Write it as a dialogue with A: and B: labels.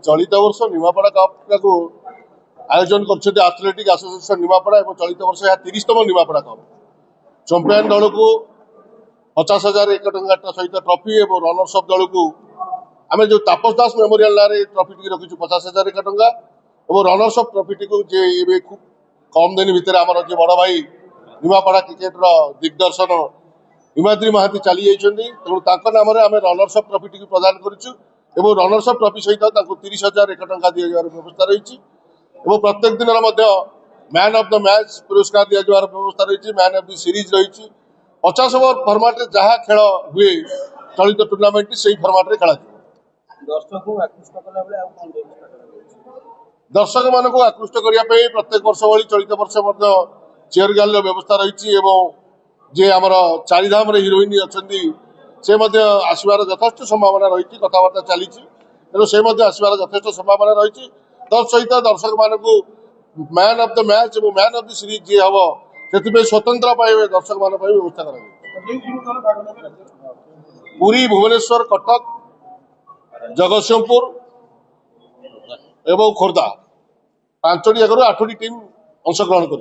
A: चलित वर्ष निमापड़ा कप को आयोजन कर आथलेटिक एसोसिएशन निमापड़ा और चलित वर्ष यह 30तम निमापड़ा कप चंपियन दल को 50,000 एक टंका सहित ट्रॉफी और रनर्स अप दल को आम जो तापस दास मेमोरियल ना ट्रॉफी टी रखीचु 50,000 एक टंका और रनर्स अप ट्रॉफी टी को खूब कम दिन भितर आम बड़ भाई निमापड़ा क्रिकेट दिग्दर्शन हिमाद्री महांती चली जाइए तेणु नाम आम रनर्स अप ट्रॉफी टी प्रदान करूँ रनर्स अप ट्रॉफी सहित 30,000 एक टंका दि व्यवस्था रही प्रत्येक दिन मैन ऑफ द मैच पुरस्कार दि व्यवस्था रही मैन ऑफ द सीरीज रही 50 ओवर फर्माट जहाँ खेल हुए चलित टूर्णामेंट से फर्माट खेल दर्शक मान आकृष्ट करने प्रत्येक वर्ष भाई चलित वर्ष चेयर गाल व्यवस्था रही जे आमर चारिधाम हिरोइन अच्छा से आसबार यथेष संभावना रही कथबार्ता चली तेणु से आसबार यथेष संभावना रही तत्सहित दर्शक मान मैन ऑफ द मैच और मैन ऑफ द सीरीज जी हम से स्वतंत्र दर्शक मान व्यवस्था कर पुरी भुवनेश्वर कटक जगतसिंहपुर एवं खोर्धा 5टी जगह 8टी टीम अंशग्रहण कर।